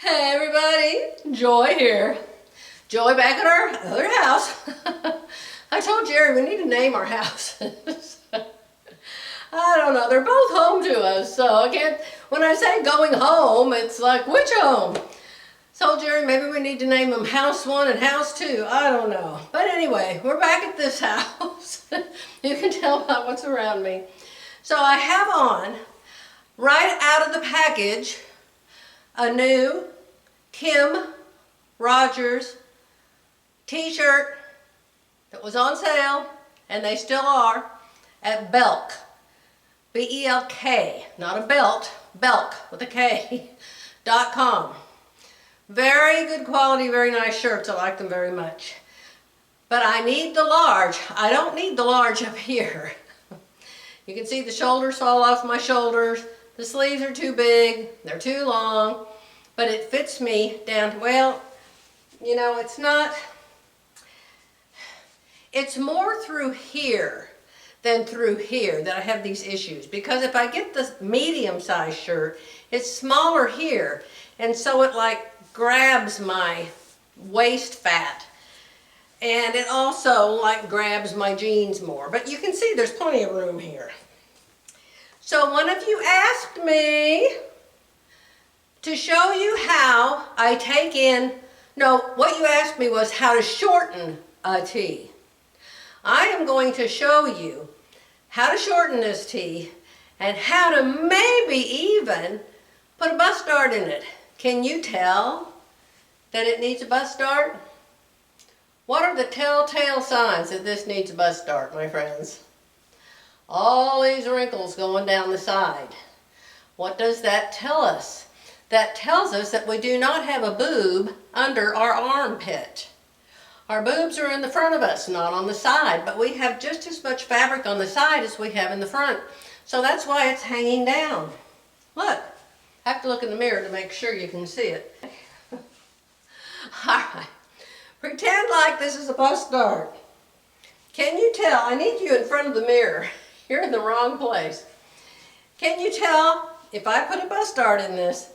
Hey everybody, Joy here. Joy back at our other house. I told Jerry we need to name our houses. I don't know, they're both home to us, so I can't, when I say going home, it's like, which home? Told Jerry maybe we need to name them House 1 and House 2, I don't know. But anyway, we're back at this house. You can tell by what's around me. So I have on, right out of the package, a new Kim Rogers t-shirt that was on sale, and they still are, at Belk. B-E-L-K, not a belt, Belk with a K, .com. Very good quality, very nice shirts. I like them very much. But I need the large. I don't need the large up here. You can see the shoulders fall off my shoulders. The sleeves are too big. They're too long. But it fits me down to, well, you know, it's not, it's more through here than through here that I have these issues. Because if I get the medium-sized shirt, it's smaller here. And so it like grabs my waist fat. And it also like grabs my jeans more. But you can see there's plenty of room here. So one of you asked me to show you how I take in, no, what you asked me was how to shorten a tee. I am going to show you how to shorten this tee and how to maybe even put a bust dart in it. Can you tell that it needs a bust dart? What are the telltale signs that this needs a bust dart, my friends? All these wrinkles going down the side. What does that tell us? That tells us that we do not have a boob under our armpit. Our boobs are in the front of us, not on the side, but we have just as much fabric on the side as we have in the front. So that's why it's hanging down. Look, I have to look in the mirror to make sure you can see it. All right, pretend like this is a bust dart. Can you tell? I need you in front of the mirror. You're in the wrong place. Can you tell if I put a bust dart in this,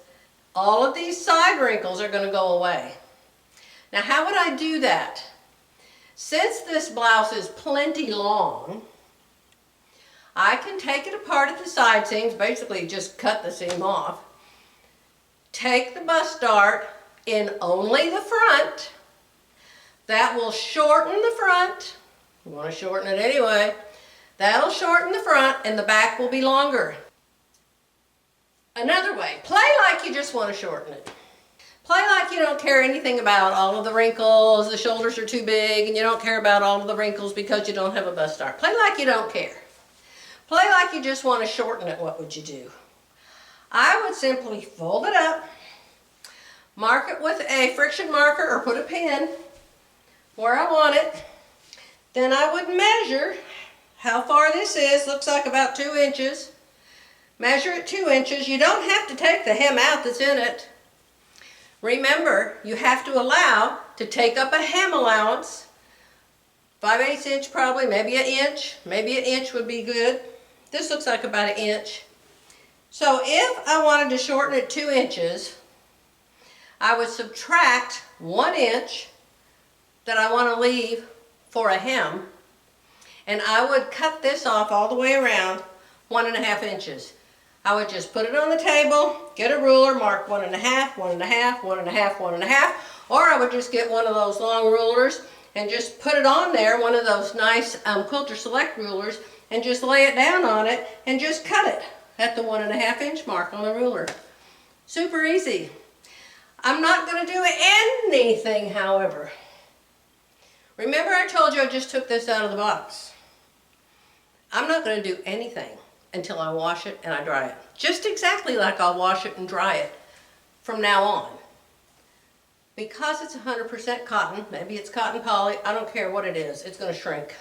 all of these side wrinkles are going to go away? Now, how would I do that? Since this blouse is plenty long, I can take it apart at the side seams, basically just cut the seam off, take the bust dart in only the front. That will shorten the front. You want to shorten it anyway. That'll shorten the front and the back will be longer. Another way, play like you just want to shorten it. Play like you don't care anything about all of the wrinkles, the shoulders are too big, and you don't care about all of the wrinkles because you don't have a bust dart. Play like you don't care. Play like you just want to shorten it. What would you do? I would simply fold it up, mark it with a friction marker or put a pin where I want it. Then I would measure how far this is. Looks like about 2 inches. Measure it 2 inches. You don't have to take the hem out that's in it. Remember, you have to allow to take up a hem allowance. 5/8 inch probably, maybe an inch. Maybe an inch would be good. This looks like about an inch. So if I wanted to shorten it 2 inches, I would subtract 1 inch that I want to leave for a hem, and I would cut this off all the way around 1.5 inches. I would just put it on the table, get a ruler, mark 1.5, 1.5, 1.5, 1.5, or I would just get one of those long rulers and just put it on there, one of those nice Quilter Select rulers, and just lay it down on it and just cut it at the 1.5 inch mark on the ruler. Super easy. I'm not going to do anything, however. Remember I told you I just took this out of the box. I'm not going to do anything until I wash it and I dry it. Just exactly like I'll wash it and dry it from now on. Because it's 100% cotton, maybe it's cotton poly, I don't care what it is, it's going to shrink.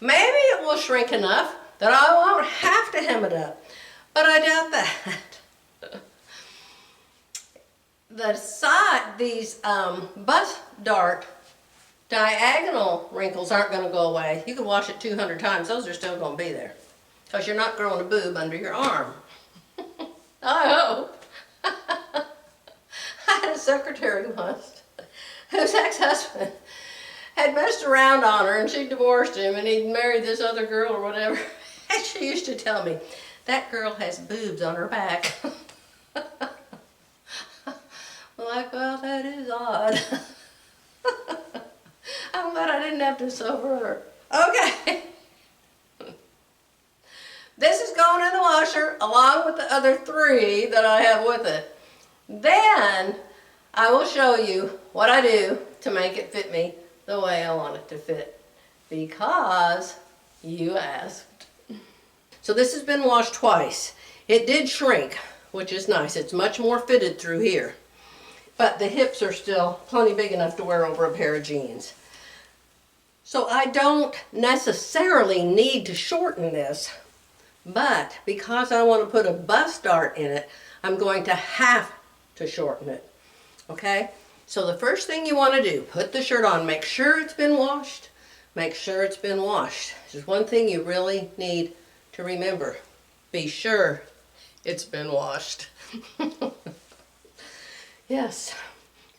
Maybe it will shrink enough that I won't have to hem it up, but I doubt that. The side, these bust dart diagonal wrinkles aren't going to go away. You can wash it 200 times, those are still going to be there. Because you're not growing a boob under your arm. I hope. secretary once, whose ex-husband had messed around on her and she divorced him and he'd married this other girl or whatever. And she used to tell me, that girl has boobs on her back. I'm like, well, that is odd. I'm glad I didn't have to sew for her. Okay. This is going in the washer along with the other 3 that I have with it. Then I will show you what I do to make it fit me the way I want it to fit, because you asked. So this has been washed twice. It did shrink, which is nice. It's much more fitted through here. But the hips are still plenty big enough to wear over a pair of jeans. So I don't necessarily need to shorten this, but because I want to put a bust dart in it, I'm going to have to shorten it. Okay? So the first thing you want to do, put the shirt on, make sure it's been washed. Make sure it's been washed. There's one thing you really need to remember. Be sure it's been washed. Yes.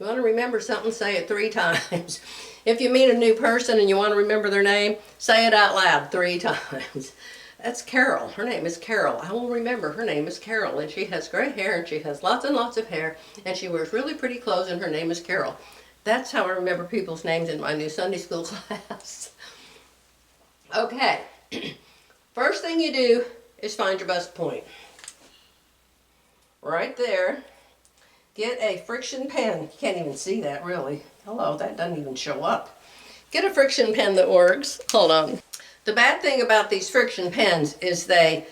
You want to remember something, say it 3 times. If you meet a new person and you want to remember their name, say it out loud 3 times. That's Carol. Her name is Carol. I will remember her name is Carol, and she has gray hair and she has lots and lots of hair and she wears really pretty clothes and her name is Carol. That's how I remember people's names in my new Sunday school class. Okay. First thing you do is find your bust point. Right there. Get a friction pen. You can't even see that really. Hello, that doesn't even show up. Get a friction pen that works. Hold on. The bad thing about these friction pens is they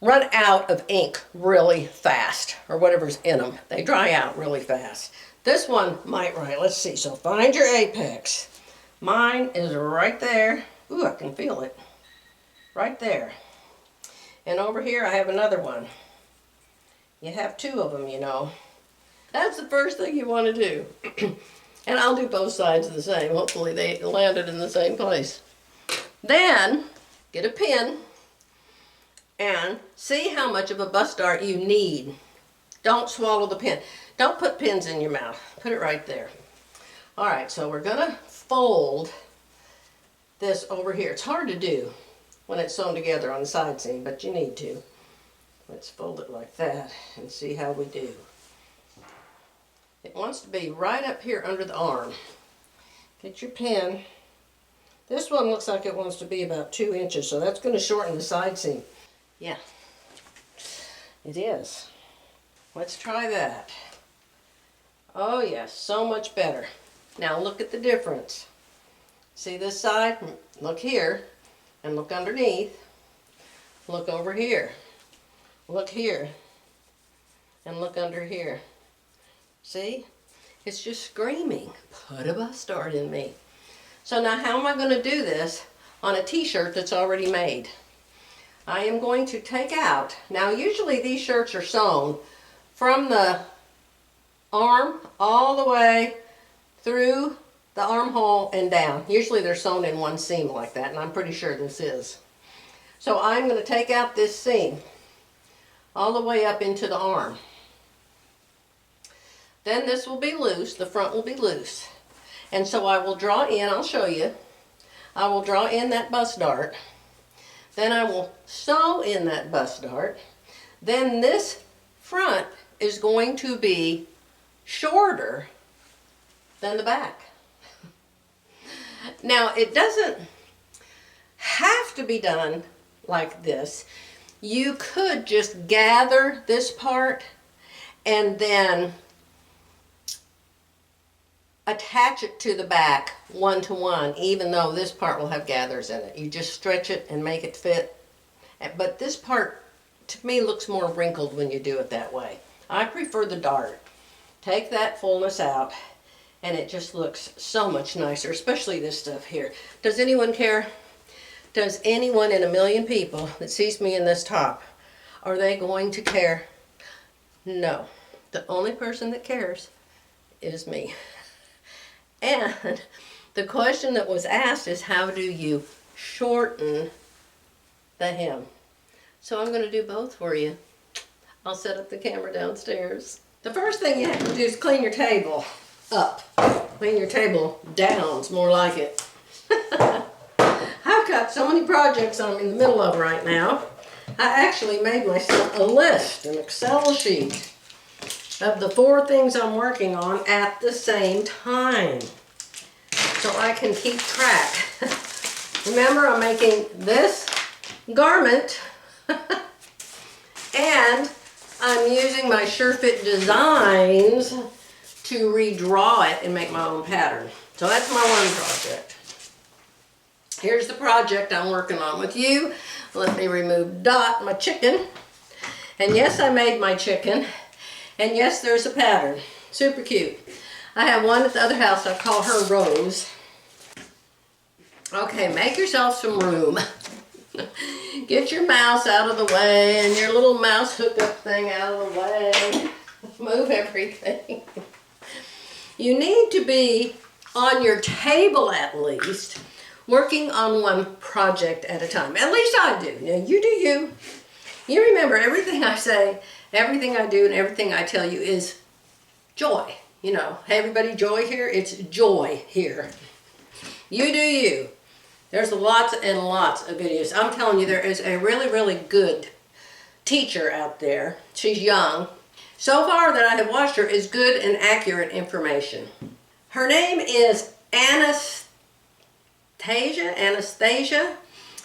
run out of ink really fast, or whatever's in them. They dry out really fast. This one might write. Let's see. So find your apex. Mine is right there. Ooh, I can feel it. Right there. And over here I have another one. You have 2 of them, you know. That's the first thing you want to do. And I'll do both sides the same. Hopefully they landed in the same place. Then, get a pin and see how much of a bust dart you need. Don't swallow the pin. Don't put pins in your mouth. Put it right there. Alright, so we're going to fold this over here. It's hard to do when it's sewn together on the side seam, but you need to. Let's fold it like that and see how we do. It wants to be right up here under the arm. Get your pin. This one looks like it wants to be about 2 inches, so that's going to shorten the side seam. Yeah, it is. Let's try that. Oh yes, so much better. Now look at the difference. See this side? Look here, and look underneath. Look over here. Look here, and look under here. See? It's just screaming, put a bust dart in me. So now how am I going to do this on a t-shirt that's already made? I am going to take out, now usually these shirts are sewn from the arm all the way through the armhole and down. Usually they're sewn in one seam like that, and I'm pretty sure this is. So I'm going to take out this seam all the way up into the arm. Then this will be loose, the front will be loose. And so I will draw in, I'll show you, I will draw in that bust dart. Then I will sew in that bust dart. Then this front is going to be shorter than the back. Now it doesn't have to be done like this. You could just gather this part and then attach it to the back 1-to-1, even though this part will have gathers in it. You just stretch it and make it fit. But this part, to me, looks more wrinkled when you do it that way. I prefer the dart. Take that fullness out, and it just looks so much nicer, especially this stuff here. Does anyone care? Does anyone in a million people that sees me in this top, are they going to care? No. The only person that cares is me. And the question that was asked is, how do you shorten the hem? So I'm going to do both for you. I'll set up the camera downstairs. The first thing you have to do is clean your table up. Clean your table down, it's more like it. I've got so many projects I'm in the middle of right now. I actually made myself a list, an Excel sheet, of the 4 things I'm working on at the same time, so I can keep track. Remember, I'm making this garment, and I'm using my SureFit designs to redraw it and make my own pattern. So that's my one project. Here's the project I'm working on with you. Let me remove Dot, my chicken. And yes, I made my chicken. And yes, there's a pattern. Super cute. I have one at the other house. I call her Rose. Okay, make yourself some room. Get your mouse out of the way and your little mouse hookup thing out of the way. Move everything. You need to be on your table at least, working on one project at a time. At least I do. Now you do you. You remember everything I say, everything I do, and everything I tell you is joy. You know, hey everybody, joy here? It's joy here. You do you. There's lots and lots of videos. I'm telling you, there is a really, really good teacher out there. She's young. So far that I have watched her is good and accurate information. Her name is Anastasia.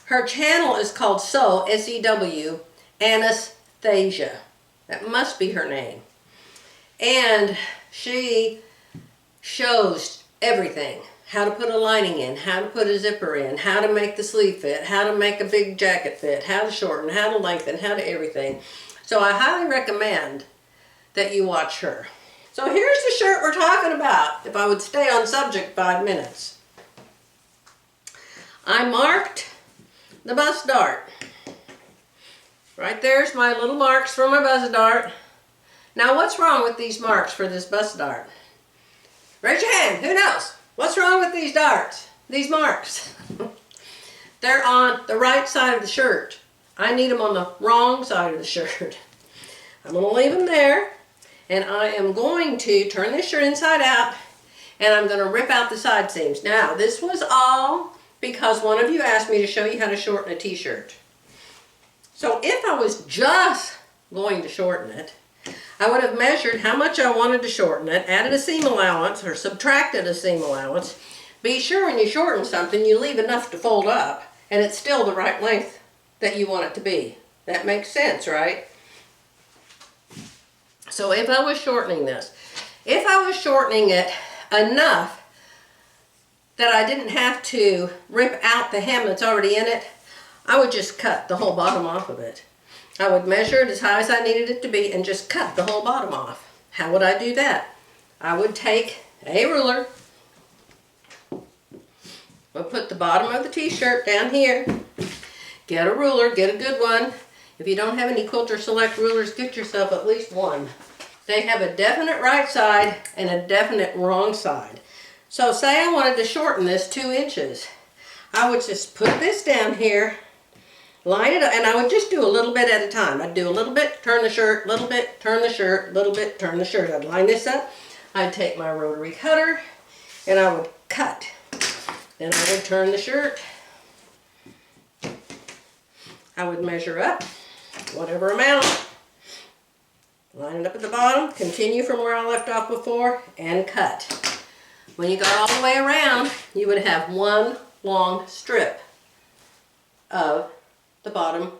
Her channel is called S-E-W, Anastasia. That must be her name. And she shows everything. How to put a lining in, how to put a zipper in, how to make the sleeve fit, how to make a big jacket fit, how to shorten, how to lengthen, how to everything. So I highly recommend that you watch her. So here's the shirt we're talking about, if I would stay on subject 5 minutes. I marked the bust dart. Right there's my little marks for my bust dart. Now what's wrong with these marks for this bust dart? Raise your hand, who knows? What's wrong with these darts? These marks? They're on the right side of the shirt. I need them on the wrong side of the shirt. I'm going to leave them there, and I am going to turn this shirt inside out, and I'm going to rip out the side seams. Now, this was all because one of you asked me to show you how to shorten a t-shirt. So if I was just going to shorten it, I would have measured how much I wanted to shorten it, added a seam allowance, or subtracted a seam allowance. Be sure when you shorten something, you leave enough to fold up, and it's still the right length that you want it to be. That makes sense, right? So if I was shortening this, if I was shortening it enough that I didn't have to rip out the hem that's already in it, I would just cut the whole bottom off of it. I would measure it as high as I needed it to be and just cut the whole bottom off. How would I do that? I would take a ruler. I'll put the bottom of the t-shirt down here. Get a ruler, get a good one. If you don't have any Quilter Select rulers, get yourself at least one. They have a definite right side and a definite wrong side. So say I wanted to shorten this 2 inches. I would just put this down here, line it up, and I would just do a little bit at a time. I'd do a little bit, turn the shirt, little bit, turn the shirt, little bit, turn the shirt. I'd line this up. I'd take my rotary cutter and I would cut. Then I would turn the shirt. I would measure up whatever amount. Line it up at the bottom, continue from where I left off before, and cut. When you got all the way around, you would have one long strip of the bottom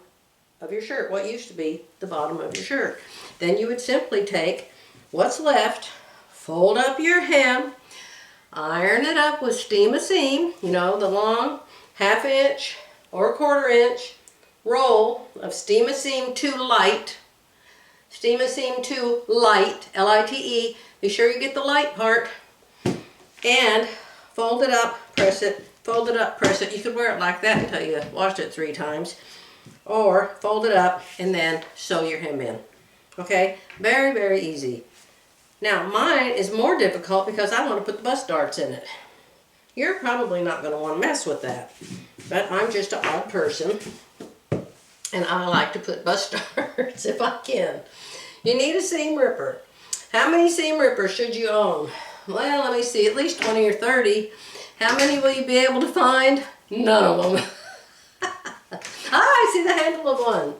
of your shirt, what used to be the bottom of your shirt. Then you would simply take what's left, fold up your hem, iron it up with steam a seam, you know, the long 1/2 inch or 1/4 inch roll of steam a seam to light. Steam a seam to light, L-I-T-E. Be sure you get the light part. And fold it up, press it, fold it up, press it. You could wear it like that until you washed it 3 times. Or fold it up and then sew your hem in. Okay? Very, very easy. Now mine is more difficult because I want to put the bust darts in it. You're probably not going to want to mess with that. But I'm just an odd person. And I like to put bust darts if I can. You need a seam ripper. How many seam rippers should you own? Well, let me see, at least 20 or 30. How many will you be able to find? None of them. I see the handle of one.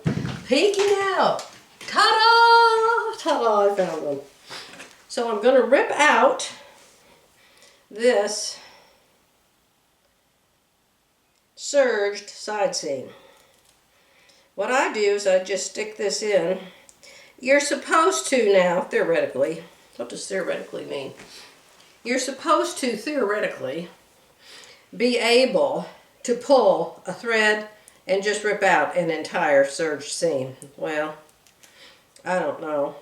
Peeking out. Ta-da! Ta-da, I found one. So I'm going to rip out this serged side seam. What I do is I just stick this in. You're supposed to now, theoretically, what does theoretically mean? You're supposed to, theoretically, be able to pull a thread and just rip out an entire serged seam. Well, I don't know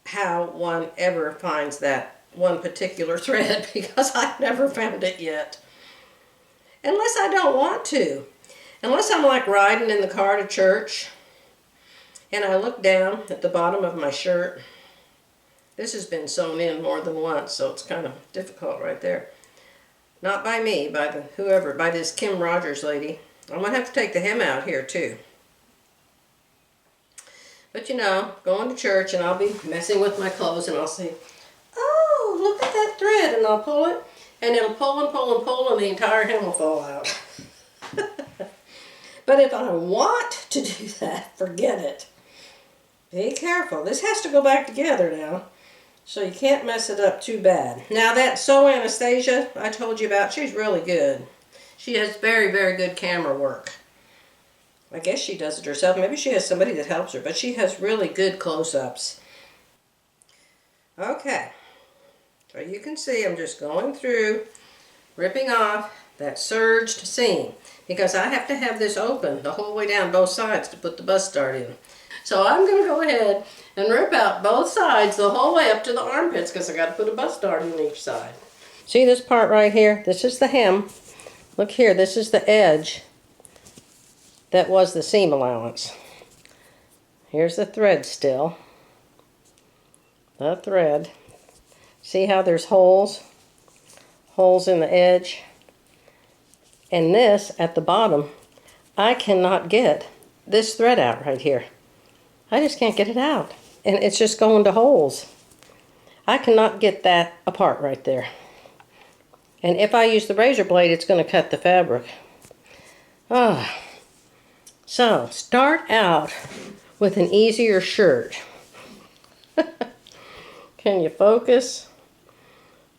how one ever finds that one particular thread because I've never found it yet. Unless I don't want to. Unless I'm like riding in the car to church and I look down at the bottom of my shirt. This has been sewn in more than once, so it's kind of difficult right there. Not by me, by whoever, by this Kim Rogers lady. I'm going to have to take the hem out here too. But you know, going to church and I'll be messing with my clothes and I'll say, oh, look at that thread, and I'll pull it and it'll pull and pull and pull and the entire hem will fall out. But if I want to do that, forget it. Be careful. This has to go back together now, so you can't mess it up too bad. Now that Sew Anastasia I told you about, she's really good. She has very, very good camera work. I guess she does it herself. Maybe she has somebody that helps her, but she has really good close-ups. Okay, so you can see I'm just going through, ripping off that serged seam, because I have to have this open the whole way down both sides to put the bust dart in. So I'm going to go ahead and rip out both sides the whole way up to the armpits because I got to put a bust dart in each side. See this part right here? This is the hem. Look here, this is the edge that was the seam allowance. Here's the thread still. The thread. See how there's holes? Holes in the edge. And this at the bottom, I cannot get this thread out right here. I just can't get it out. And it's just going to holes. I cannot get that apart right there. And if I use the razor blade, it's going to cut the fabric. Ah. So, start out with an easier shirt. Can you focus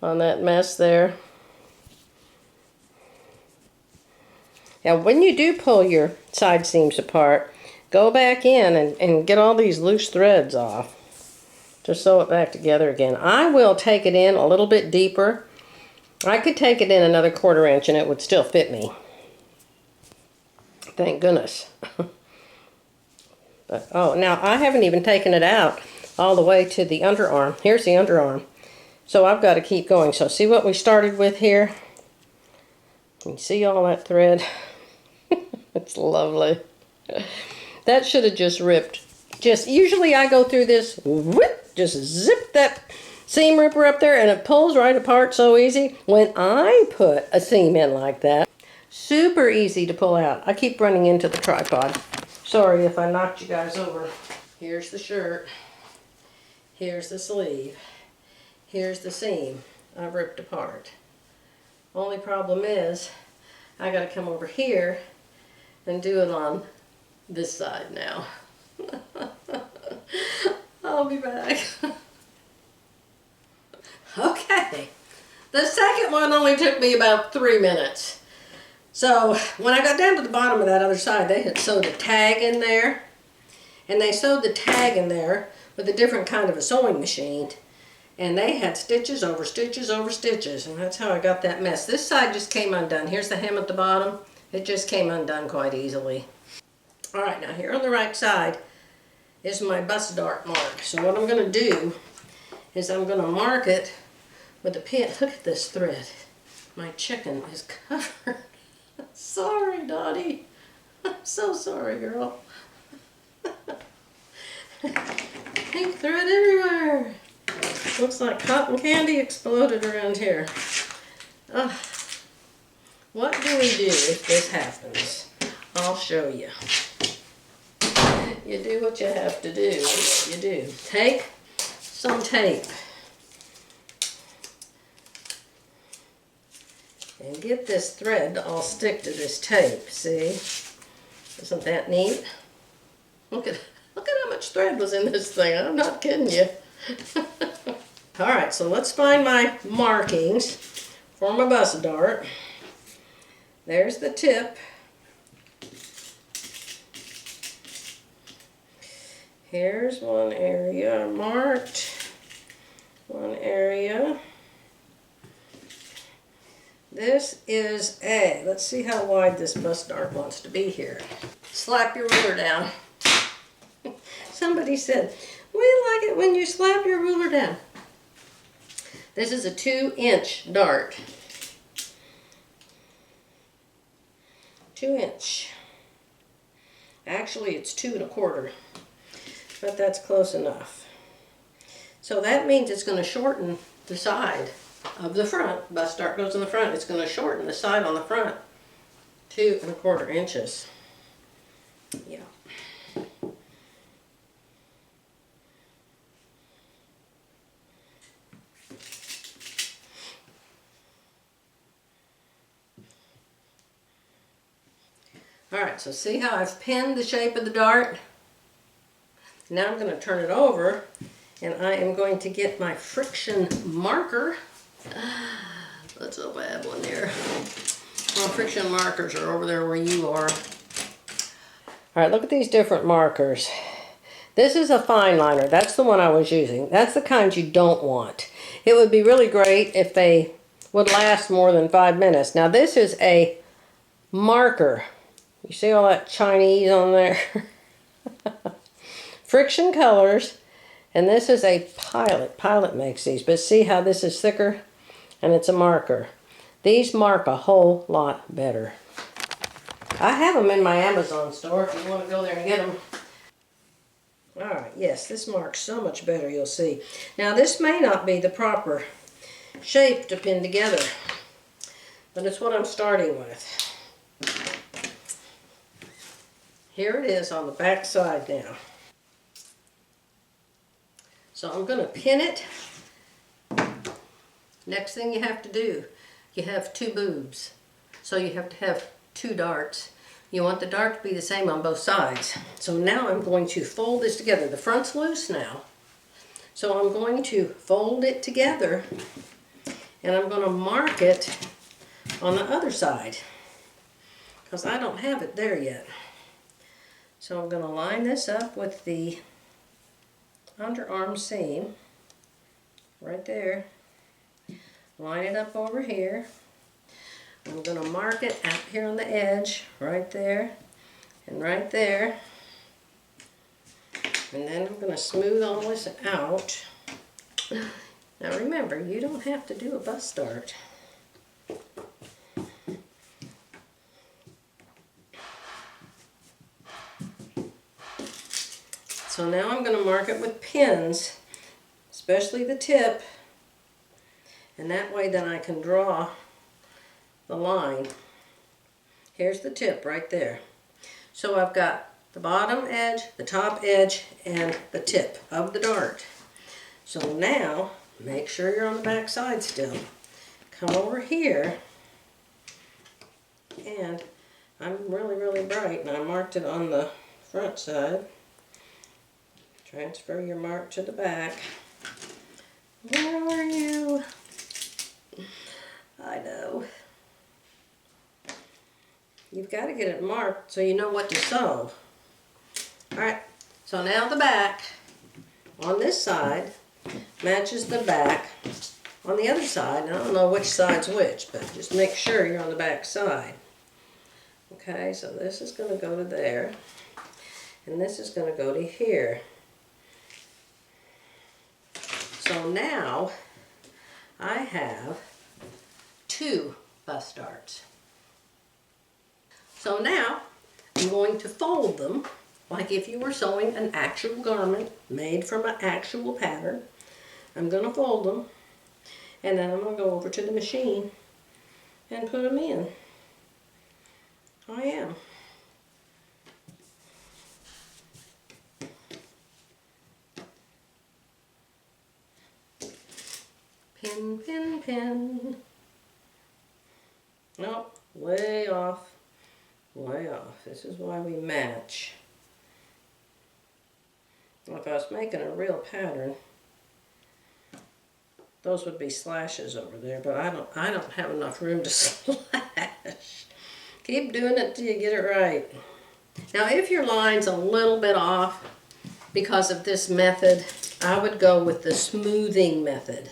on that mess there? Now, when you do pull your side seams apart, go back in and get all these loose threads off. Just sew it back together again. I will take it in a little bit deeper. I could take it in another 1/4 inch and it would still fit me. Thank goodness. But, oh, now I haven't even taken it out all the way to the underarm. Here's the underarm. So I've got to keep going. So see what we started with here? You see all that thread? It's lovely. That should have just ripped. Usually I go through this, whoop, just zip that seam ripper up there and it pulls right apart so easy. When I put a seam in like that, super easy to pull out. I keep running into the tripod. Sorry if I knocked you guys over. Here's the shirt. Here's the sleeve. Here's the seam I've ripped apart. Only problem is I got to come over here and do it on this side now. I'll be back. Okay. The second one only took me about 3 minutes. So when I got down to the bottom of that other side, they had sewed a tag in there. And they sewed the tag in there with a different kind of a sewing machine. And they had stitches over stitches over stitches. And that's how I got that mess. This side just came undone. Here's the hem at the bottom. It just came undone quite easily. Alright, now here on the right side is my bust dart mark. So what I'm going to do is I'm going to mark it with a pin. Look at this thread. My chicken is covered. Sorry, Dottie. I'm so sorry, girl. Pink thread everywhere. Looks like cotton candy exploded around here. What do we do if this happens? I'll show you. You do what you have to do. You do. Take some tape. And get this thread to all stick to this tape, see? Isn't that neat? Look at how much thread was in this thing. I'm not kidding you. All right, so let's find my markings for my bus dart. There's the tip. Here's one area marked. One area. This is A. Let's see how wide this bus dart wants to be here. Slap your ruler down. Somebody said, we like it when you slap your ruler down. This is a 2-inch dart. 2 inch. Actually, it's 2 1/4, but that's close enough. So that means it's going to shorten the side of the front. Bus dart goes in the front. It's going to shorten the side on the front 2 1/4 inches. Yeah. Alright, so see how I've pinned the shape of the dart? Now I'm going to turn it over and I am going to get my friction marker. Let's hope I have one here. My friction markers are over there where you are. Alright, look at these different markers. This is a fine liner. That's the one I was using. That's the kind you don't want. It would be really great if they would last more than 5 minutes. Now this is a marker. You see all that Chinese on there? Friction Colors, and this is a Pilot. Pilot makes these, but see how this is thicker? And it's a marker. These mark a whole lot better. I have them in my Amazon store if you want to go there and get them. Alright, yes, this marks so much better, you'll see. Now this may not be the proper shape to pin together, but it's what I'm starting with. Here it is on the back side now. So I'm going to pin it. Next thing you have to do, you have 2 boobs. So you have to have 2 darts. You want the dart to be the same on both sides. So now I'm going to fold this together. The front's loose now. So I'm going to fold it together and I'm going to mark it on the other side because I don't have it there yet. So I'm going to line this up with the underarm seam right there. Line it up over here. I'm going to mark it out here on the edge right there and right there. And then I'm going to smooth all this out. Now remember, you don't have to do a bus dart. So now I'm going to mark it with pins, especially the tip, and that way then I can draw the line. Here's the tip right there. So I've got the bottom edge, the top edge, and the tip of the dart. So now, make sure you're on the back side still. Come over here, and I'm really bright, and I marked it on the front side. Transfer your mark to the back. Where are you? I know. You've got to get it marked so you know what to sew. Alright, so now the back on this side matches the back on the other side. I don't know which side's which, but just make sure you're on the back side. Okay, so this is going to go to there, and this is going to go to here. So now I have 2 bus darts. So now I'm going to fold them like if you were sewing an actual garment made from an actual pattern. I'm going to fold them, and then I'm going to go over to the machine and put them in. I am. Pin, pin, pin. Nope, way off. Way off. This is why we match. If I was making a real pattern, those would be slashes over there, but I don't have enough room to slash. Keep doing it till you get it right. Now if your line's a little bit off because of this method, I would go with the smoothing method.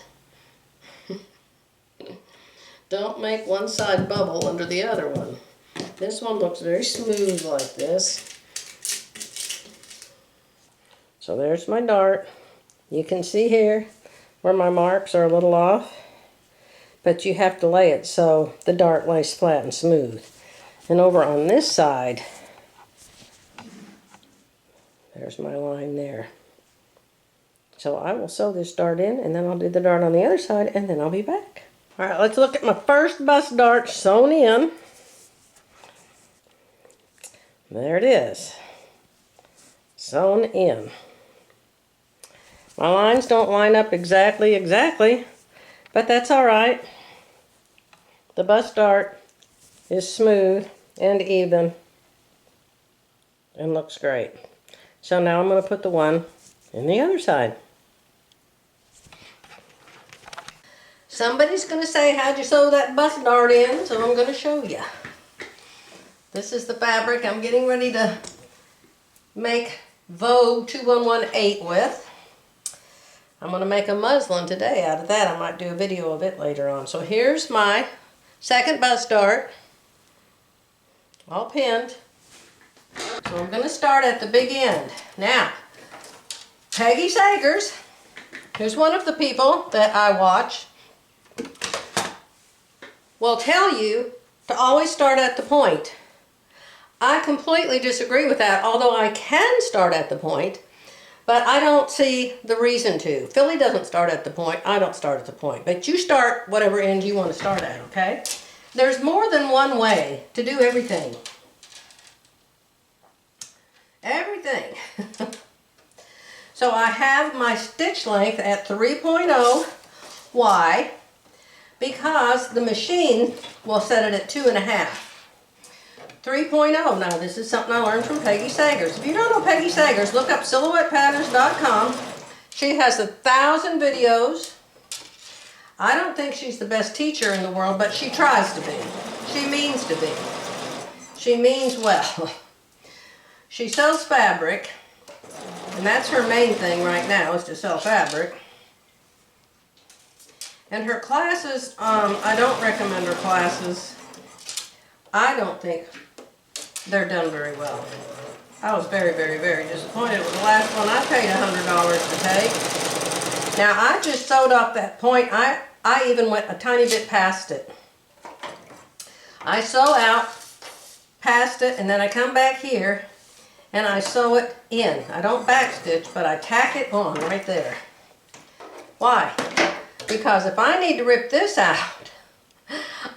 Don't make one side bubble under the other one. This one looks very smooth like this. So there's my dart. You can see here where my marks are a little off, but you have to lay it so the dart lays flat and smooth. And over on this side, there's my line there. So I will sew this dart in, and then I'll do the dart on the other side, and then I'll be back. All right, let's look at my first bust dart sewn in. There it is, sewn in. My lines don't line up exactly, but that's all right. The bust dart is smooth and even and looks great. So now I'm going to put the one in the other side. Somebody's going to say, how'd you sew that bust dart in? So I'm going to show you. This is the fabric I'm getting ready to make Vogue 2118 with. I'm going to make a muslin today out of that. I might do a video of it later on. So here's my second bust dart, all pinned. So I'm going to start at the big end. Now, Peggy Sagers, who's one of the people that I watch, will tell you to always start at the point. I completely disagree with that, although I can start at the point, but I don't see the reason to. Philly doesn't start at the point, I don't start at the point, but you start whatever end you want to start at, okay? There's more than one way to do everything. Everything. So I have my stitch length at 3.0. Why? Because the machine will set it at 2.5. 3.0. Now this is something I learned from Peggy Sagers. If you don't know Peggy Sagers, look up silhouettepatterns.com. She has 1,000 videos. I don't think she's the best teacher in the world, but she tries to be. She means to be. She means well. She sells fabric, and that's her main thing right now, is to sell fabric. And her classes, I don't recommend her classes. I don't think they're done very well. I was very, very, very disappointed with the last one I paid $100 to take. Now I just sewed off that point. I even went a tiny bit past it. I sew out past it, and then I come back here and I sew it in. I don't backstitch, but I tack it on right there. Why? Because if I need to rip this out,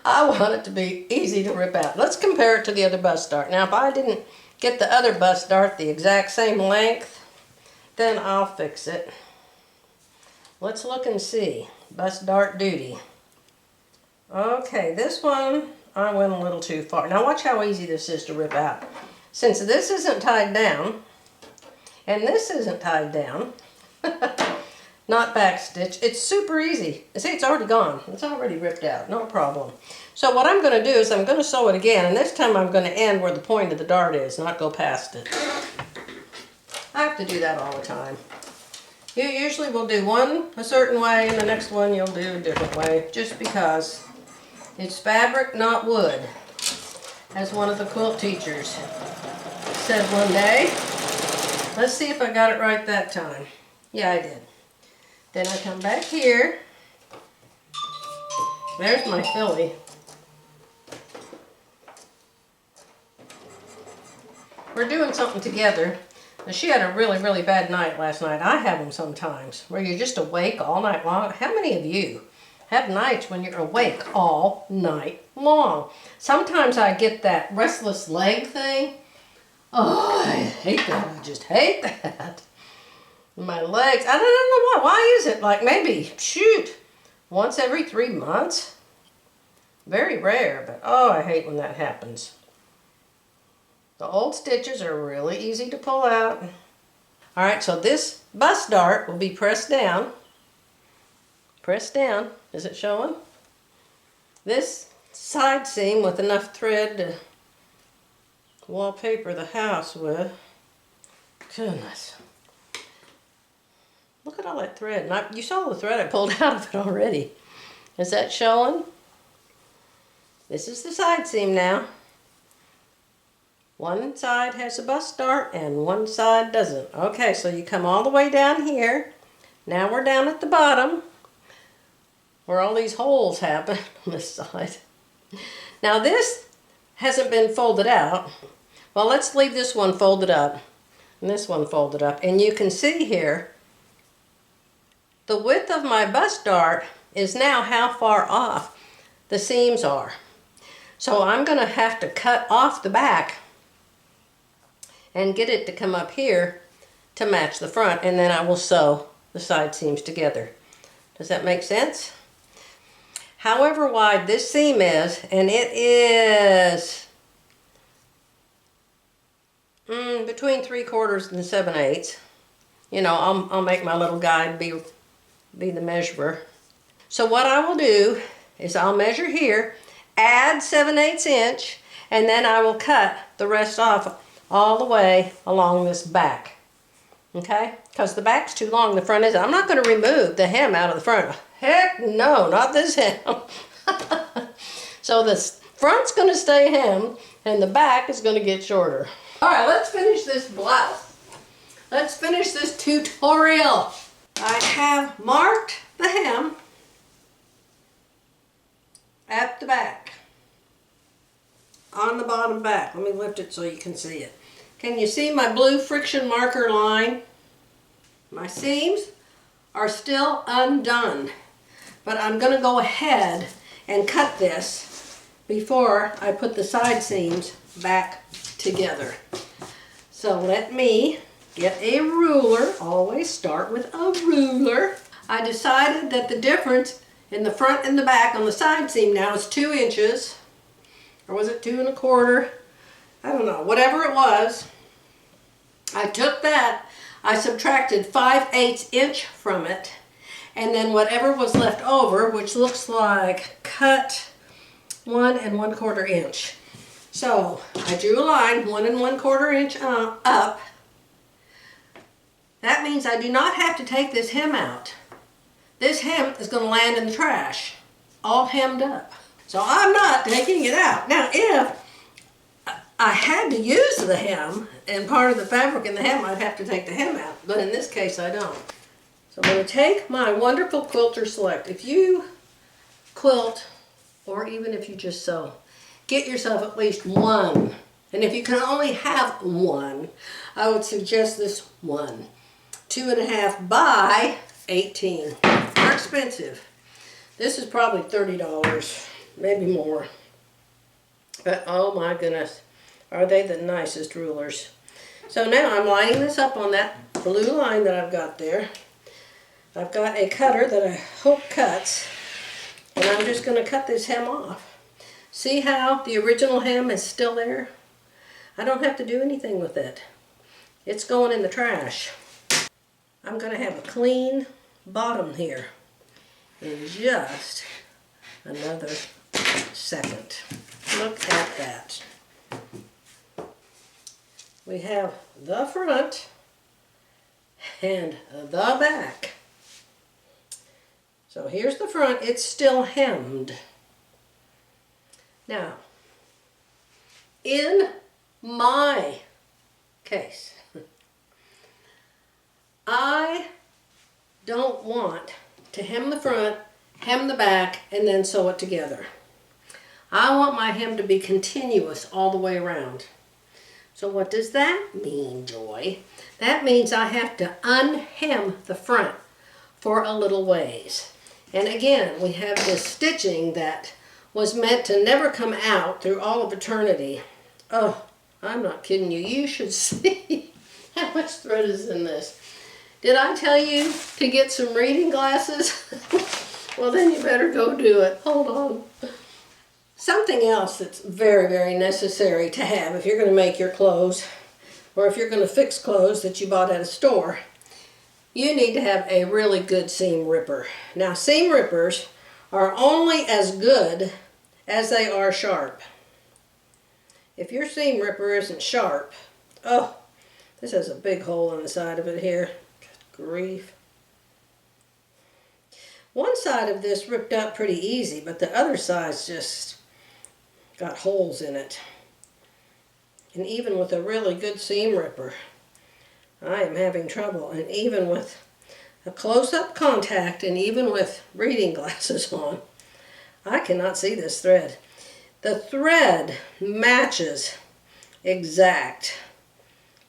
I want it to be easy to rip out. Let's compare it to the other bust dart. Now if I didn't get the other bust dart the exact same length, then I'll fix it. Let's look and see. Bust dart duty. Okay, this one I went a little too far. Now watch how easy this is to rip out. Since this isn't tied down, and this isn't tied down, not backstitch, it's super easy. See, it's already gone. It's already ripped out, no problem. So what I'm going to do is I'm going to sew it again, and this time I'm going to end where the point of the dart is, not go past it. I have to do that all the time. You usually will do one a certain way, and the next one you'll do a different way, just because it's fabric, not wood, as one of the quilt teachers said one day. Let's see if I got it right that time. Yeah, I did. Then I come back here. There's my filly. We're doing something together. Now, she had a really, really bad night last night. I have them sometimes, where you're just awake all night long. How many of you have nights when you're awake all night long? Sometimes I get that restless leg thing. Oh, I hate that. I just hate that. My legs, I don't know why. Why is it? Like maybe, shoot, once every 3 months. Very rare, but oh, I hate when that happens. The old stitches are really easy to pull out. All right, so this bust dart will be pressed down. Pressed down. Is it showing? This side seam with enough thread to wallpaper the house with. Goodness. Look at all that thread. And you saw the thread I pulled out of it already. Is that showing? This is the side seam now. One side has a bust dart and one side doesn't. Okay, so you come all the way down here. Now we're down at the bottom where all these holes happen on this side. Now this hasn't been folded out. Well, let's leave this one folded up and this one folded up. And you can see here, the width of my bust dart is now how far off the seams are. So I'm going to have to cut off the back and get it to come up here to match the front, and then I will sew the side seams together. Does that make sense? However wide this seam is, and it is between 3/4 and 7/8. You know, I'll make my little guide be the measurer. So what I will do is I'll measure here, add 7/8 inch, and then I will cut the rest off all the way along this back. Okay? Because the back's too long, the front isn't. I'm not going to remove the hem out of the front. Heck no, not this hem. So the front's going to stay hemmed and the back is going to get shorter. Alright, let's finish this blouse. Let's finish this tutorial. I have marked the hem at the back, on the bottom back. Let me lift it so you can see it. Can you see my blue friction marker line? My seams are still undone, but I'm going to go ahead and cut this before I put the side seams back together. So let me get a ruler. Always start with a ruler. I decided that the difference in the front and the back on the side seam now is 2 inches. Or was it 2 1/4? I don't know. Whatever it was, I took that, I subtracted 5/8 inch from it, and then whatever was left over, which looks like cut 1 1/4 inch. So I drew a line 1 1/4 inch up. That means I do not have to take this hem out. This hem is going to land in the trash, all hemmed up. So I'm not taking it out. Now if I had to use the hem and part of the fabric in the hem, I'd have to take the hem out. But in this case, I don't. So I'm going to take my wonderful Quilter Select. If you quilt, or even if you just sew, get yourself at least one. And if you can only have one, I would suggest this one. 2.5 by 18. They're expensive. This is probably $30, maybe more. But oh my goodness, are they the nicest rulers. So now I'm lining this up on that blue line that I've got there. I've got a cutter that I hope cuts, and I'm just going to cut this hem off. See how the original hem is still there? I don't have to do anything with it. It's going in the trash. I'm going to have a clean bottom here in just another second. Look at that. We have the front and the back. So here's the front. It's still hemmed. Now, in my case, I don't want to hem the front, hem the back, and then sew it together. I want my hem to be continuous all the way around. So what does that mean, Joy? That means I have to unhem the front for a little ways. And again, we have this stitching that was meant to never come out through all of eternity. Oh, I'm not kidding you. You should see how much thread is in this. Did I tell you to get some reading glasses? Well, then you better go do it. Hold on. Something else that's very, very necessary to have if you're going to make your clothes, or if you're going to fix clothes that you bought at a store, you need to have a really good seam ripper. Now, seam rippers are only as good as they are sharp. If your seam ripper isn't sharp, oh, this has a big hole in the side of it here. Good grief. One side of this ripped out pretty easy, but the other side's just got holes in it. And even with a really good seam ripper, I am having trouble. And even with a close-up contact, and even with reading glasses on, I cannot see this thread. The thread matches exact.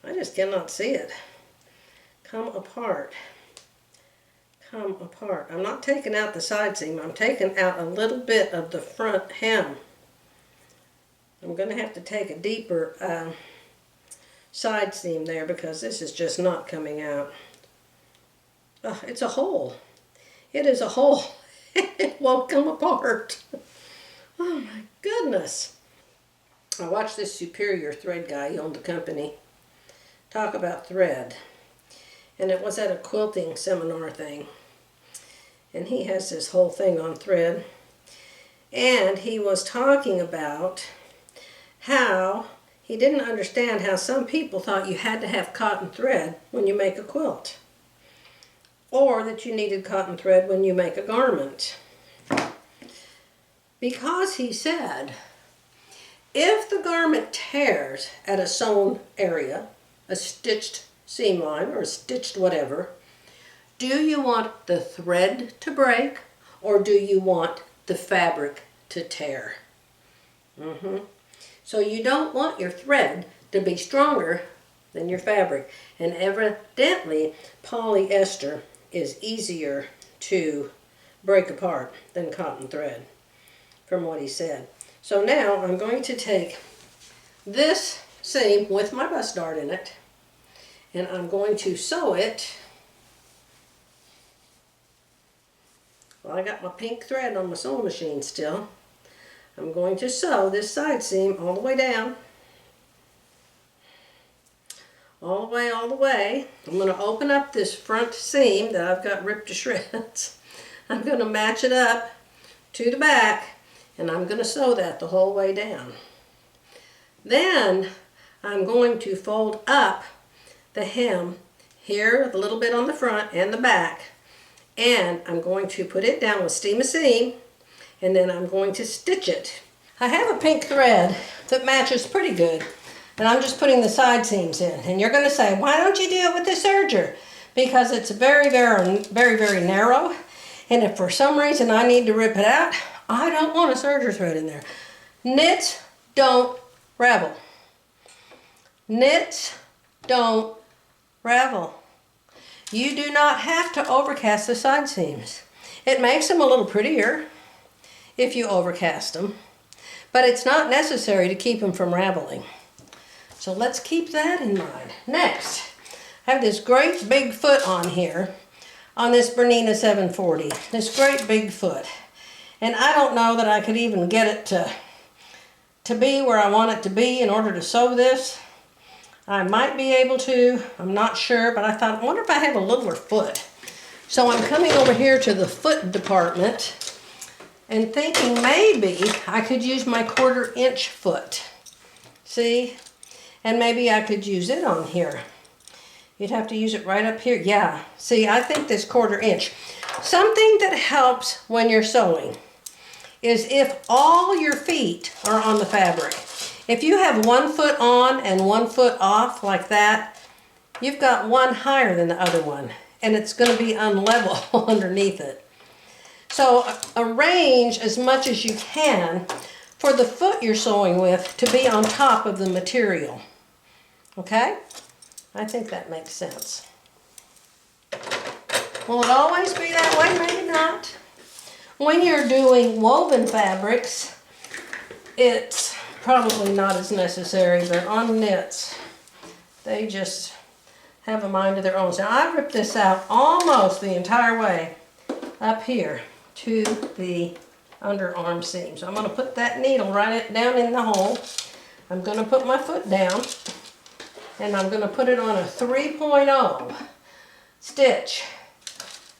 I just cannot see it. Come apart. Come apart. I'm not taking out the side seam. I'm taking out a little bit of the front hem. I'm going to have to take a deeper side seam there because this is just not coming out. Oh, it's a hole. It is a hole. It won't come apart. Oh my goodness. I watched this Superior thread guy, he owned the company, talk about thread. And it was at a quilting seminar thing. And he has this whole thing on thread. And he was talking about how he didn't understand how some people thought you had to have cotton thread when you make a quilt, or that you needed cotton thread when you make a garment. Because he said, if the garment tears at a sewn area, a stitched seam line or a stitched whatever, do you want the thread to break or do you want the fabric to tear? So you don't want your thread to be stronger than your fabric. And evidently, polyester is easier to break apart than cotton thread, from what he said. So now I'm going to take this seam with my bust dart in it, and I'm going to sew it. Well, I got my pink thread on my sewing machine still. I'm going to sew this side seam all the way down. All the way. I'm going to open up this front seam that I've got ripped to shreds. I'm going to match it up to the back, and I'm going to sew that the whole way down. Then I'm going to fold up the hem here, a little bit on the front and the back, and I'm going to put it down with steam a seam, and then I'm going to stitch it. I have a pink thread that matches pretty good, and I'm just putting the side seams in. And you're going to say, why don't you do it with the serger? Because it's very, very narrow, and if for some reason I need to rip it out, I don't want a serger thread in there. Knits don't ravel. Knits don't ravel. You do not have to overcast the side seams. It makes them a little prettier if you overcast them, but it's not necessary to keep them from raveling. So let's keep that in mind. Next, I have this great big foot on here, on this Bernina 740, this great big foot. And I don't know that I could even get it to be where I want it to be in order to sew this. I might be able to, I'm not sure, but I thought, I wonder if I have a littler foot. So I'm coming over here to the foot department and thinking maybe I could use my 1/4 inch foot. See? And maybe I could use it on here. You'd have to use it right up here. Yeah, see, I think this 1/4 inch. Something that helps when you're sewing is if all your feet are on the fabric. If you have one foot on and one foot off like that, you've got one higher than the other one, and it's going to be unlevel underneath it. So arrange as much as you can for the foot you're sewing with to be on top of the material. Okay? I think that makes sense. Will it always be that way? Maybe not. When you're doing woven fabrics, it's probably not as necessary, but on knits, they just have a mind of their own. So I ripped this out almost the entire way up here. to the underarm seam. So I'm going to put that needle right down in the hole. I'm going to put my foot down, and I'm going to put it on a 3.0 stitch.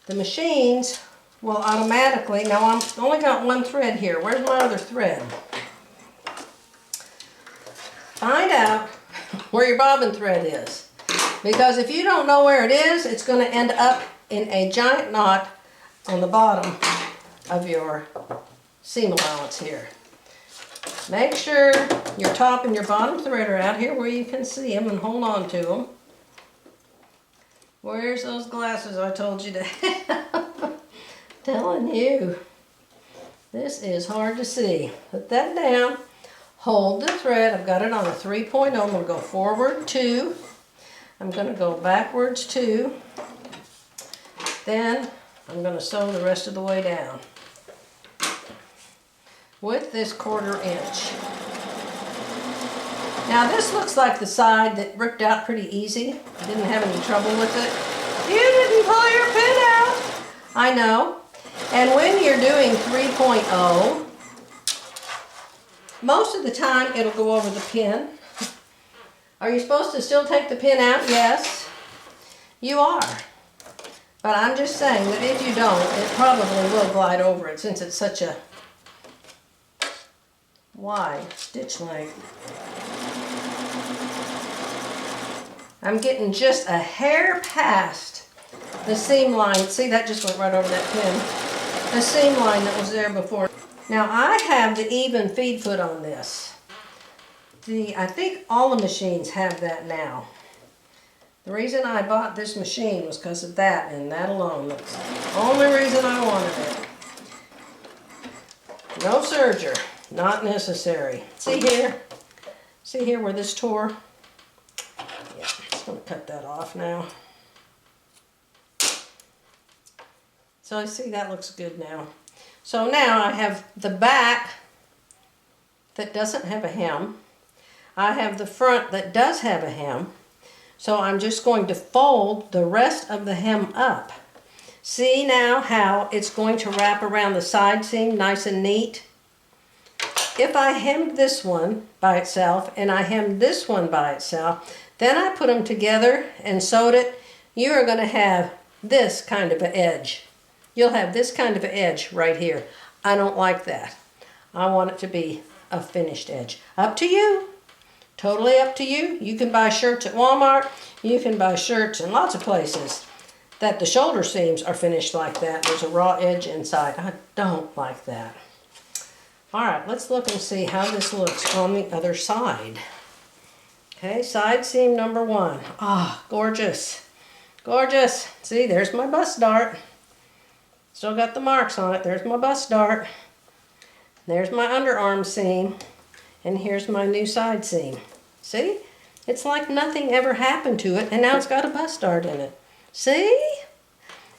The machines will automatically, now I've only got one thread here. Where's my other thread? Find out where your bobbin thread is. Because if you don't know where it is, it's going to end up in a giant knot on the bottom of your seam allowance here. Make sure your top and your bottom thread are out here where you can see them, and hold on to them. Where's those glasses I told you to have? Telling you, this is hard to see. Put that down, hold the thread. I've got it on a 3.0. I'm going to go forward 2. I'm going to go backwards 2. Then I'm going to sew the rest of the way down with this 1/4 inch. Now this looks like the side that ripped out pretty easy. Didn't have any trouble with it. You didn't pull your pin out. I know. And when you're doing 3.0, most of the time it'll go over the pin. Are you supposed to still take the pin out? Yes, you are. But I'm just saying that if you don't, it probably will glide over it since it's such a wide stitch length. I'm getting just a hair past the seam line. See, that just went right over that pin. The seam line that was there before. Now I have the even feed foot on this. I think all the machines have that now. The reason I bought this machine was because of that, and that alone. That's the only reason I wanted it. No serger. Not necessary. See here? See here where this tore? Yeah, I'm just going to cut that off now. So I see that looks good now. So now I have the back that doesn't have a hem. I have the front that does have a hem. So I'm just going to fold the rest of the hem up. See now how it's going to wrap around the side seam nice and neat? If I hemmed this one by itself and I hemmed this one by itself, then I put them together and sewed it, you are going to have this kind of an edge. You'll have this kind of an edge right here. I don't like that. I want it to be a finished edge. Up to you. Totally up to you. You can buy shirts at Walmart. You can buy shirts in lots of places that the shoulder seams are finished like that. There's a raw edge inside. I don't like that. All right, let's look and see how this looks on the other side. Okay, side seam number 1. Ah, gorgeous. Gorgeous. See, there's my bust dart. Still got the marks on it. There's my bust dart. There's my underarm seam. And here's my new side seam. See? It's like nothing ever happened to it, and now it's got a bust dart in it. See?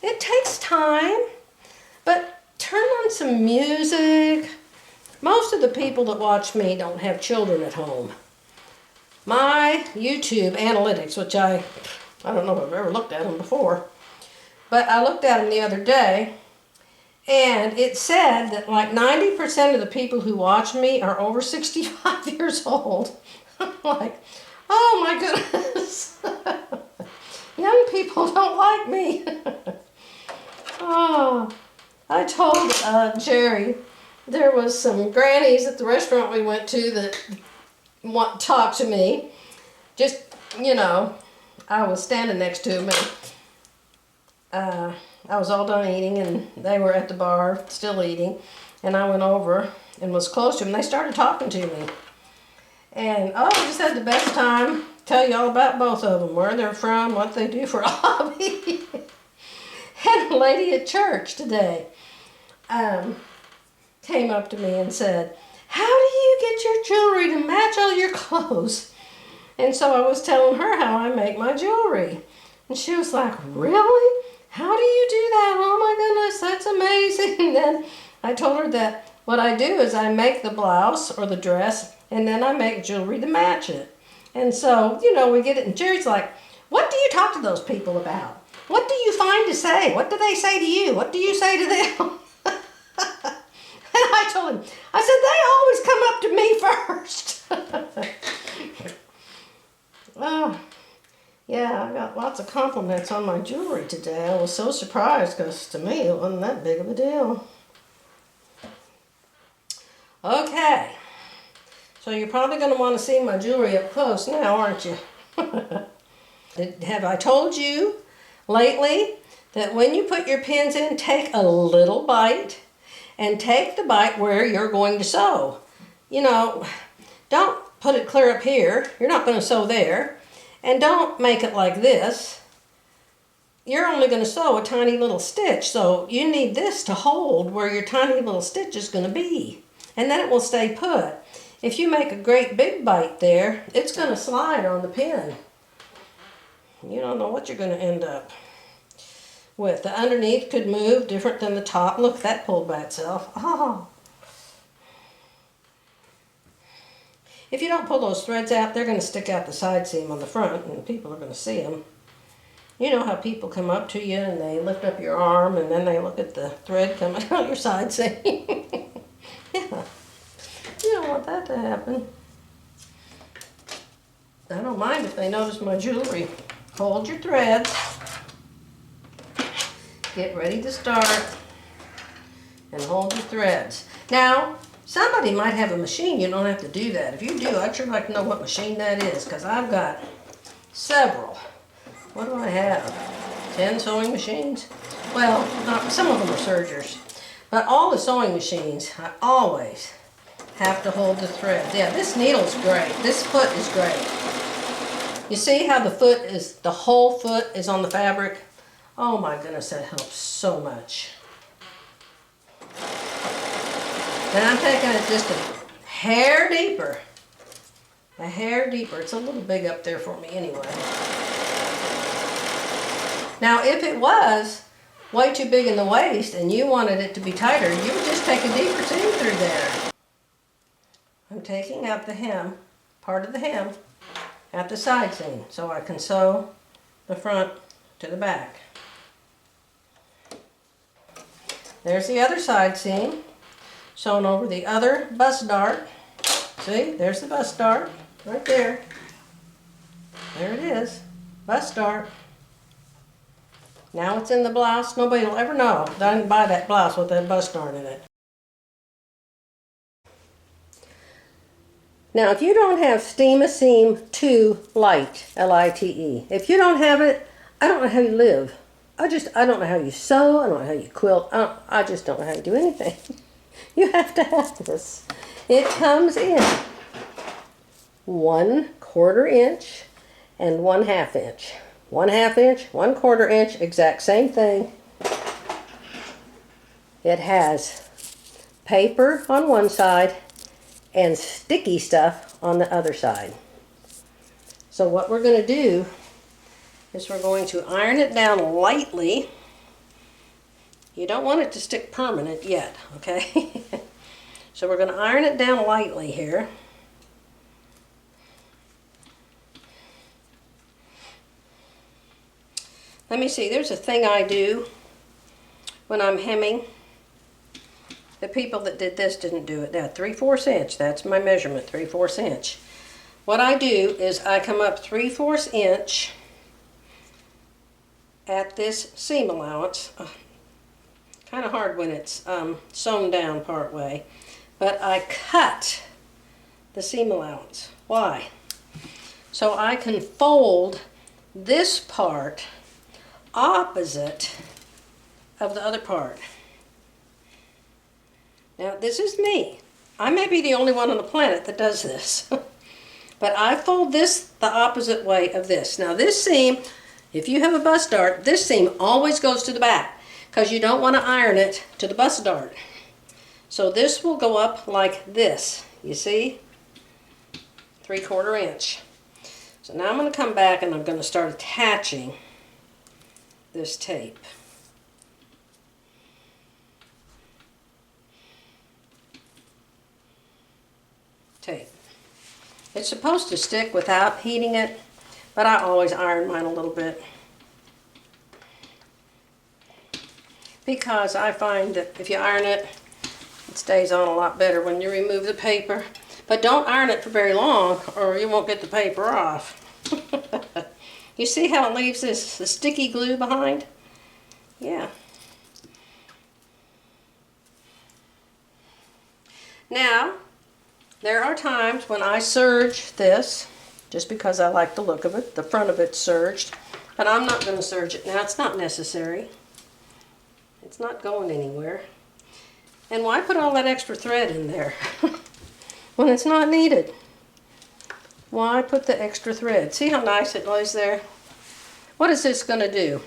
It takes time, but turn on some music. Most of the people that watch me don't have children at home. My YouTube analytics, which I don't know if I've ever looked at them before, but I looked at them the other day, and it said that like 90% of the people who watch me are over 65 years old. I'm like, oh my goodness. Young people don't like me. Oh, I told Jerry there was some grannies at the restaurant we went to that want to talk to me. Just, you know, I was standing next to them, and I was all done eating, and they were at the bar still eating, and I went over and was close to them. They started talking to me, and I just had the best time. Tell you all about both of them, where they're from, what they do for a hobby. And a lady at church today came up to me and said, how do you get your jewelry to match all your clothes? And so I was telling her how I make my jewelry. And she was like, really? How do you do that? Oh my goodness, that's amazing. And then I told her that what I do is I make the blouse or the dress, and then I make jewelry to match it. And so, you know, we get it, and Jerry's like, what do you talk to those people about? What do you find to say? What do they say to you? What do you say to them? told him, I said, they always come up to me first. Oh, yeah, I got lots of compliments on my jewelry today. I was so surprised because to me it wasn't that big of a deal. Okay, so you're probably going to want to see my jewelry up close now, aren't you? Have I told you lately that when you put your pins in, take a little bite and take the bite where you're going to sew? You know, don't put it clear up here. You're not going to sew there. And don't make it like this. You're only going to sew a tiny little stitch, so you need this to hold where your tiny little stitch is going to be. And then it will stay put. If you make a great big bite there, it's going to slide on the pin. You don't know what you're going to end up with. The underneath could move different than the top. Look, that pulled by itself. Oh. If you don't pull those threads out, they're going to stick out the side seam on the front, and people are going to see them. You know how people come up to you and they lift up your arm and then they look at the thread coming out your side seam. Yeah. You don't want that to happen. I don't mind if they notice my jewelry. Hold your threads. Get ready to start. And hold your threads. Now, somebody might have a machine. You don't have to do that. If you do, I'd sure like to know what machine that is, because I've got several. What do I have? 10 sewing machines? Well, some of them are sergers. But all the sewing machines, I always have to hold the thread. Yeah, this needle's great. This foot is great. You see how the whole foot is on the fabric? Oh my goodness, that helps so much. Then I'm taking it just a hair deeper. A hair deeper. It's a little big up there for me anyway. Now, if it was way too big in the waist and you wanted it to be tighter, you would just take a deeper seam through there. I'm taking out the hem, part of the hem, at the side seam so I can sew the front to the back. There's the other side seam, sewn over the other bust dart. See, there's the bust dart, right there. There it is, bust dart. Now it's in the blouse. Nobody will ever know that I didn't buy that blouse with that bust dart in it. Now, if you don't have Steam a Seam 2 Lite, L-I-T-E, if you don't have it, I don't know how you live. I don't know how you sew, I don't know how you quilt, I just don't know how you do anything. You have to have this. It comes in 1/4 inch and 1/2 inch. 1/2 inch, 1/4 inch, exact same thing. It has paper on one side and sticky stuff on the other side. So what we're going to do is we're going to iron it down lightly. You don't want it to stick permanent yet, okay? So we're going to iron it down lightly here. Let me see, there's a thing I do when I'm hemming. The people that did this didn't do it. Now, 3/4 inch, that's my measurement, 3/4 inch. What I do is I come up 3/4 inch at this seam allowance. Kind of hard when it's sewn down part way, but I cut the seam allowance. Why? So I can fold this part opposite of the other part. Now, this is me. I may be the only one on the planet that does this. But I fold this the opposite way of this. Now, this seam, if you have a bust dart, this seam always goes to the back because you don't want to iron it to the bust dart. So this will go up like this. You see? 3/4 inch. So now I'm going to come back and I'm going to start attaching this tape. It's supposed to stick without heating it, but I always iron mine a little bit. Because I find that if you iron it It stays on a lot better when you remove the paper. But don't iron it for very long or you won't get the paper off. You see how it leaves the sticky glue behind? Yeah. Now, there are times when I serge this, just because I like the look of it. The front of it's serged. But I'm not going to serge it now. It's not necessary. It's not going anywhere. And why put all that extra thread in there when it's not needed? Why put the extra thread? See how nice it lays there? What is this going to do?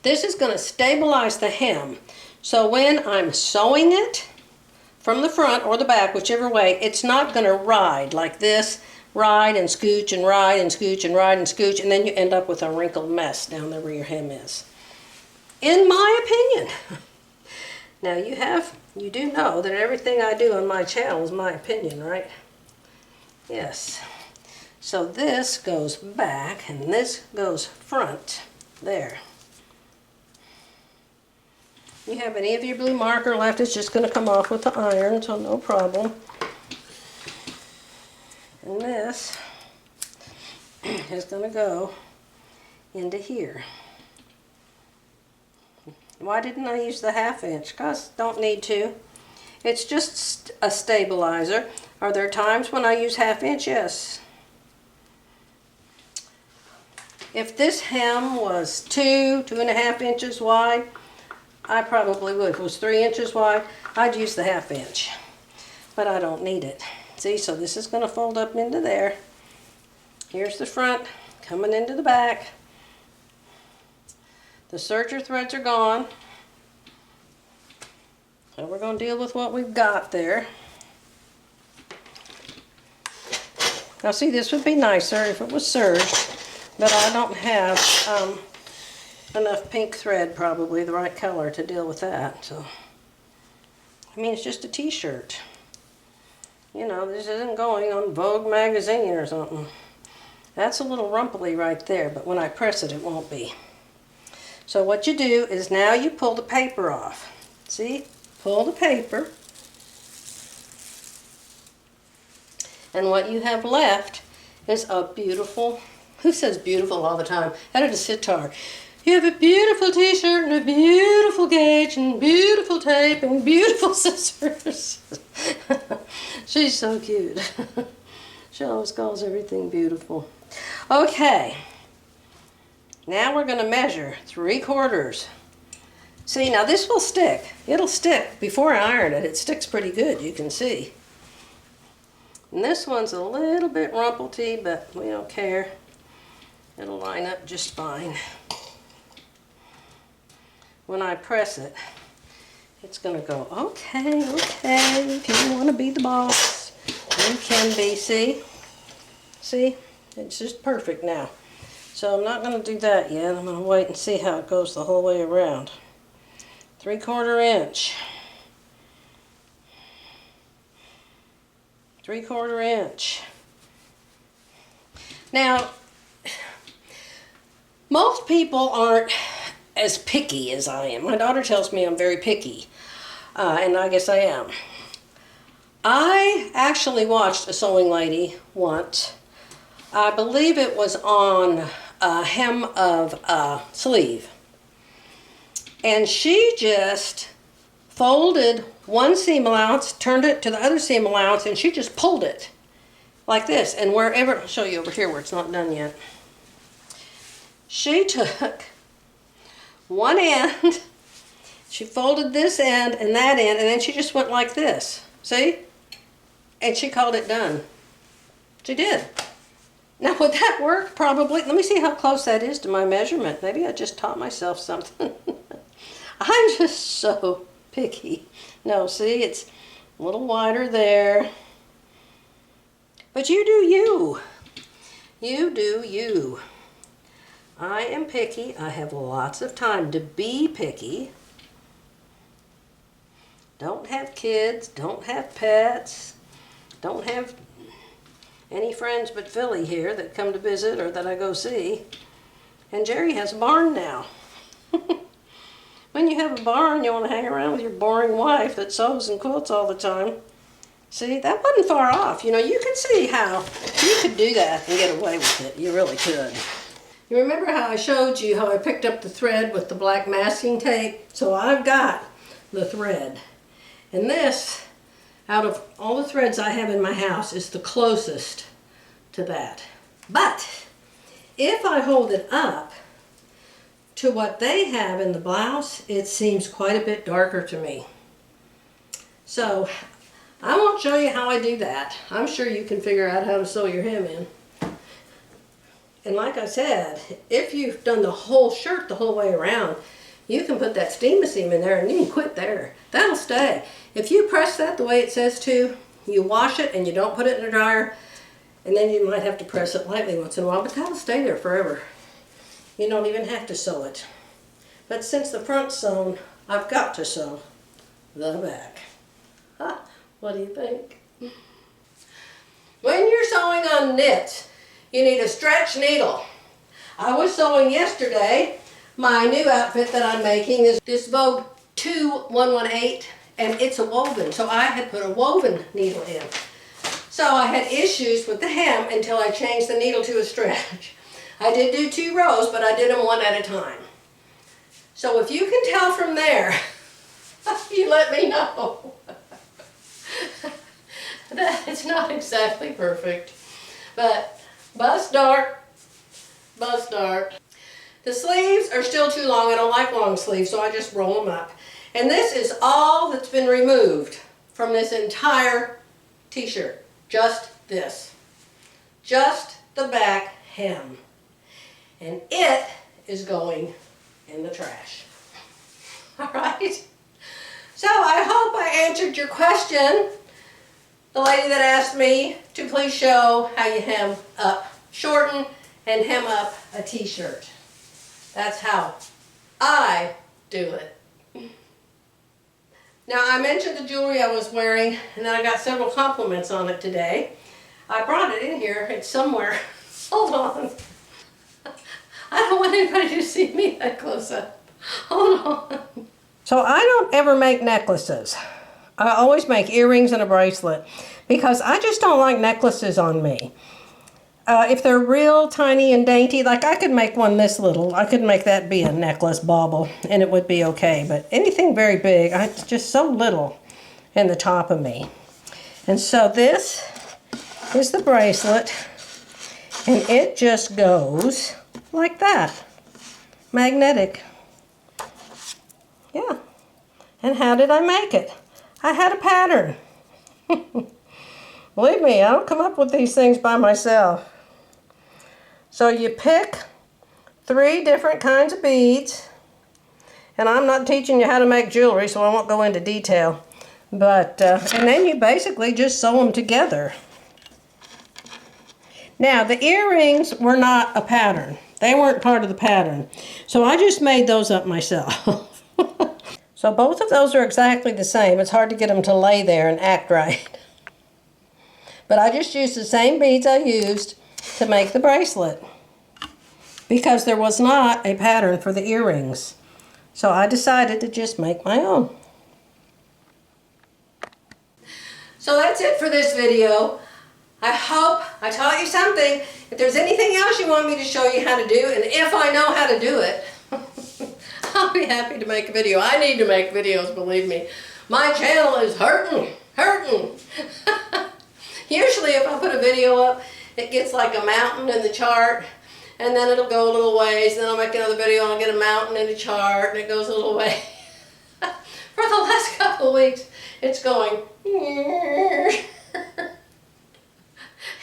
This is going to stabilize the hem. So when I'm sewing it from the front or the back, whichever way, it's not going to ride like this. Ride and scooch and ride and scooch and ride and scooch, and then you end up with a wrinkled mess down there where your hem is. In my opinion. Now you do know that everything I do on my channel is my opinion, right? Yes. So this goes back and this goes front. There. You have any of your blue marker left, it's just going to come off with the iron, so no problem. And this is going to go into here. Why didn't I use the 1/2 inch? Because don't need to. It's just a stabilizer. Are there times when I use 1/2 inch? Yes. If this hem was 2.5 inches wide, I probably would. If it was 3 inches wide, I'd use the 1/2 inch. But I don't need it. See, so this is going to fold up into there. Here's the front coming into the back. The serger threads are gone. So we're going to deal with what we've got there. Now see, this would be nicer if it was serged, but I don't have enough pink thread, probably the right color, to deal with that. So, I mean, it's just a t-shirt. You know, this isn't going on Vogue magazine or something. That's a little rumply right there, but when I press it, it won't be. So what you do is now you pull the paper off. See? Pull the paper. And what you have left is a beautiful, who says beautiful all the time? Out of a sitar. You have a beautiful t-shirt and a beautiful gauge and beautiful tape and beautiful scissors. She's so cute. She always calls everything beautiful. Okay. Now we're going to measure 3/4. See, now this will stick. It'll stick. Before I iron it, it sticks pretty good, you can see. And this one's a little bit rumplety, but we don't care. It'll line up just fine. When I press it, it's going to go, okay, if you want to be the boss, you can be. See? See? It's just perfect now. So I'm not going to do that yet. I'm going to wait and see how it goes the whole way around. 3/4 inch. 3/4 inch. Now, most people aren't as picky as I am. My daughter tells me I'm very picky, and I guess I am. I actually watched a sewing lady once. I believe it was on a hem of a sleeve. And she just folded one seam allowance, turned it to the other seam allowance, and she just pulled it like this. And wherever, I'll show you over here where it's not done yet. She took one end, she folded this end and that end, and then she just went like this. See? And she called it done. She did. Now, would that work? Probably. Let me see how close that is to my measurement. Maybe I just taught myself something. I'm just so picky. No, see, it's a little wider there. But you do you. You do you. I am picky. I have lots of time to be picky. Don't have kids. Don't have pets. Don't have any friends but Philly here that come to visit or that I go see. And Jerry has a barn now. When you have a barn, you want to hang around with your boring wife that sews and quilts all the time. See, that wasn't far off. You know, you could see how you could do that and get away with it. You really could. You remember how I showed you how I picked up the thread with the black masking tape? So I've got the thread. And this, out of all the threads I have in my house, is the closest to that. But if I hold it up to what they have in the blouse, it seems quite a bit darker to me. So I won't show you how I do that. I'm sure you can figure out how to sew your hem in. And like I said, if you've done the whole shirt the whole way around, you can put that steam seam in there and you can quit there. That'll stay. If you press that the way it says to, you wash it and you don't put it in the dryer, and then you might have to press it lightly once in a while, but that'll stay there forever. You don't even have to sew it. But since the front's sewn, I've got to sew the back. Huh? What do you think? When you're sewing on knits, you need a stretch needle. I was sewing yesterday. My new outfit that I'm making is this Vogue 2118, and it's a woven, so I had put a woven needle in. So I had issues with the hem until I changed the needle to a stretch. I did do 2 rows, but I did them one at a time. So if you can tell from there, you let me know. That it's not exactly perfect, but bust dart, bust dart. The sleeves are still too long. I don't like long sleeves, so I just roll them up. And this is all that's been removed from this entire t-shirt. Just this. Just the back hem. And it is going in the trash. All right? So I hope I answered your question. The lady that asked me to please show how you hem up, shorten, and hem up a t-shirt. That's how I do it. Now, I mentioned the jewelry I was wearing, and then I got several compliments on it today. I brought it in here. It's somewhere. Hold on. I don't want anybody to see me that close up. Hold on. So I don't ever make necklaces. I always make earrings and a bracelet because I just don't like necklaces on me. If they're real tiny and dainty, like I could make one this little, I could make that be a necklace bauble and it would be okay. But anything very big, it's just so little in the top of me. And so this is the bracelet, and it just goes like that. Magnetic. Yeah. And how did I make it? I had a pattern. Believe me, I don't come up with these things by myself. So you pick 3 different kinds of beads, and I'm not teaching you how to make jewelry, so I won't go into detail. But and then you basically just sew them together. Now the earrings were not a pattern; they weren't part of the pattern, so I just made those up myself. So both of those are exactly the same. It's hard to get them to lay there and act right. But I just used the same beads I used to make the bracelet because there was not a pattern for the earrings. So I decided to just make my own. So that's it for this video. I hope I taught you something. If there's anything else you want me to show you how to do, and if I know how to do it, I'll be happy to make a video. I need to make videos, believe me. My channel is hurting. Usually if I put a video up, it gets like a mountain in the chart, and then it'll go a little ways, and then I'll make another video and I'll get a mountain in the chart, and it goes a little way. For the last couple of weeks, it's going,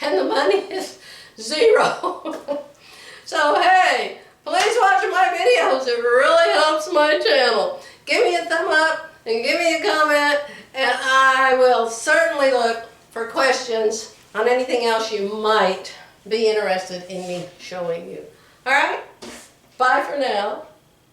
and the money is 0. So hey, please watch my videos. It really helps my channel. Give me a thumb up and give me a comment, and I will certainly look for questions on anything else you might be interested in me showing you. All right? Bye for now.